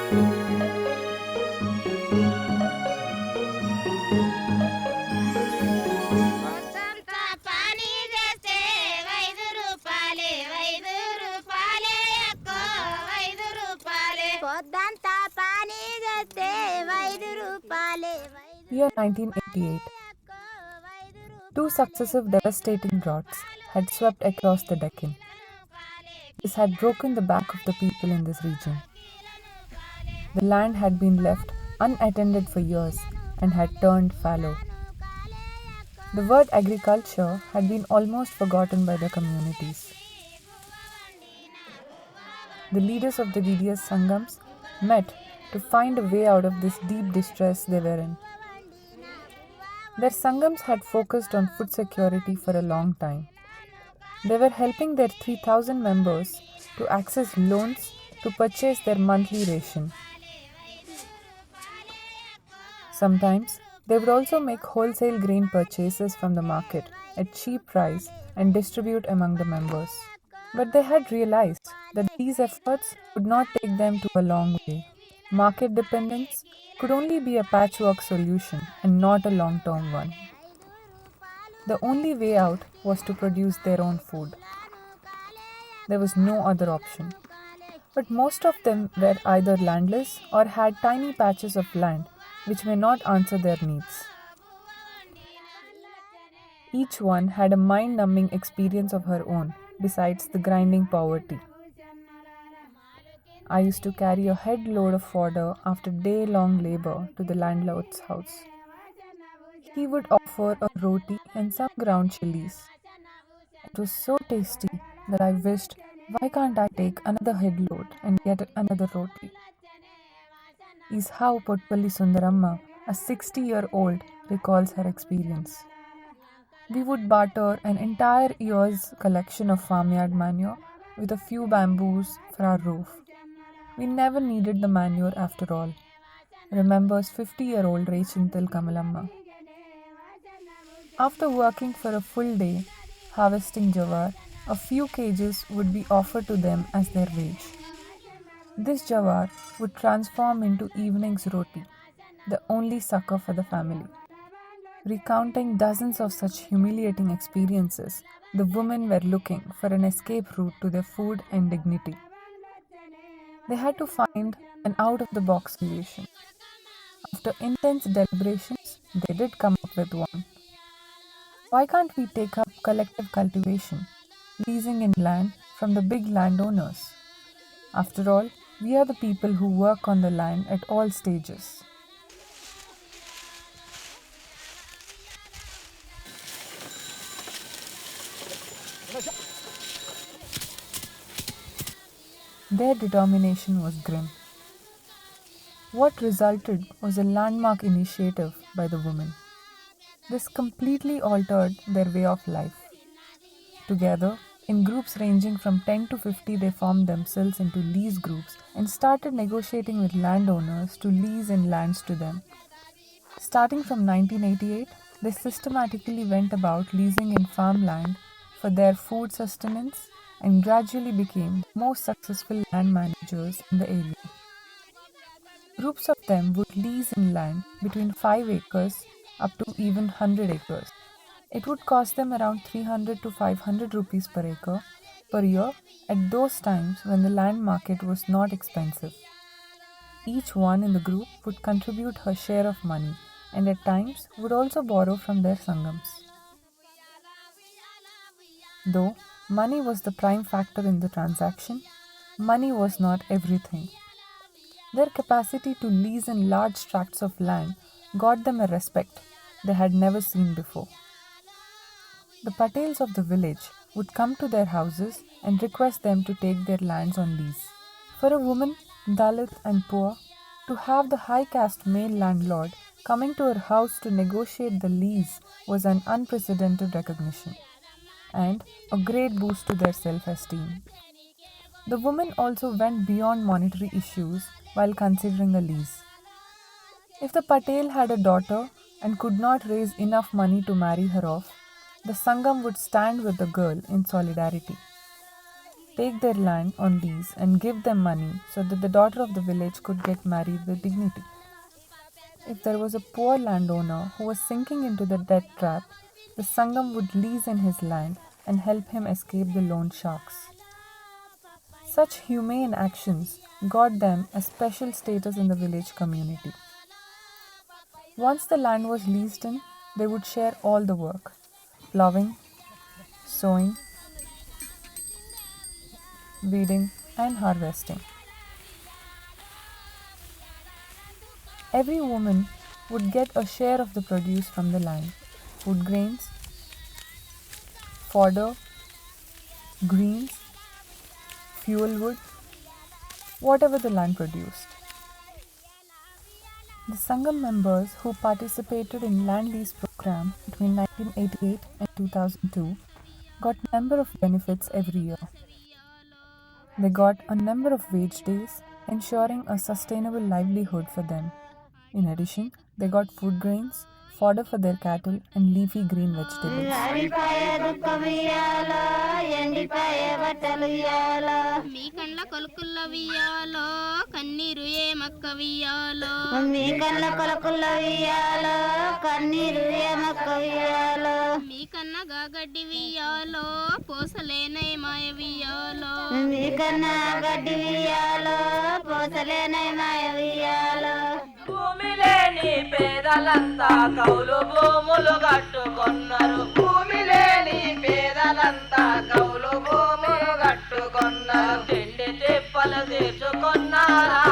Year 1988. Two successive devastating droughts had swept across the Deccan. This had broken the back of the people in this region. The land had been left unattended for years and had turned fallow. The word agriculture had been almost forgotten by the communities. The leaders of the DDS Sanghams met to find a way out of this deep distress they were in. Their Sanghams had focused on food security for a long time. They were helping their 3,000 members to access loans to purchase their monthly ration. Sometimes they would also make wholesale grain purchases from the market at cheap price and distribute among the members. But they had realized that these efforts would not take them to a long way. Market dependence could only be a patchwork solution and not a long-term one. The only way out was to produce their own food. There was no other option. But most of them were either landless or had tiny patches of land which may not answer their needs. Each one had a mind-numbing experience of her own besides the grinding poverty. I used to carry a head load of fodder after day-long labor to the landlord's house. He would offer a roti and some ground chilies. It was so tasty that I wished, why can't I take another head load and get another roti? Is how Potpalli Sundaramma, a 60-year-old, recalls her experience. We would barter an entire year's collection of farmyard manure with a few bamboos for our roof. We never needed the manure after all, remembers 50-year-old Rechintal Kamalamma. After working for a full day, harvesting jawar, a few kgs would be offered to them as their wage. This jawar would transform into evening's roti, the only succor for the family. Recounting dozens of such humiliating experiences, the women were looking for an escape route to their food and dignity. They had to find an out-of-the-box solution. After intense deliberations, they did come up with one. Why can't we take up collective cultivation, leasing in land from the big landowners? After all, we are the people who work on the land at all stages. Their determination was grim. What resulted was a landmark initiative by the women. This completely altered their way of life. Together, in groups ranging from 10 to 50, they formed themselves into lease groups and started negotiating with landowners to lease in lands to them. Starting from 1988, they systematically went about leasing in farmland for their food sustenance and gradually became the most successful land managers in the area. Groups of them would lease in land between 5 acres up to even 100 acres. It would cost them around 300 to 500 rupees per acre per year at those times when the land market was not expensive. Each one in the group would contribute her share of money and at times would also borrow from their Sanghams. Though money was the prime factor in the transaction, money was not everything. Their capacity to lease in large tracts of land got them a respect they had never seen before. The Patels of the village would come to their houses and request them to take their lands on lease. For a woman, Dalit and poor, to have the high caste male landlord coming to her house to negotiate the lease was an unprecedented recognition and a great boost to their self-esteem. The woman also went beyond monetary issues while considering a lease. If the Patel had a daughter and could not raise enough money to marry her off, the Sangham would stand with the girl in solidarity. take their land on lease and give them money so that the daughter of the village could get married with dignity. If there was a poor landowner who was sinking into the debt trap, the Sangam would lease in his land and help him escape the loan sharks. Such humane actions got them a special status in the village community. Once the land was leased in, they would share all the work: ploughing, sowing, weeding, and harvesting. Every woman would get a share of the produce from the land: food grains, fodder, greens, fuel wood, whatever the land produced. The Sangam members who participated in land lease program between 1988 and 2002 got number of benefits every year. They got a number of wage days, ensuring a sustainable livelihood for them. In addition, they got food grains, fodder for their cattle, and leafy green vegetables. భూమిలేని పేదలంతా కౌలు భూములు కట్టుకొన్నారు. భూమిలేని పేదలంతా కౌలు భూములు కట్టుకొన్నారు. తిండి తిప్పలు తెచ్చుకొన్నారా.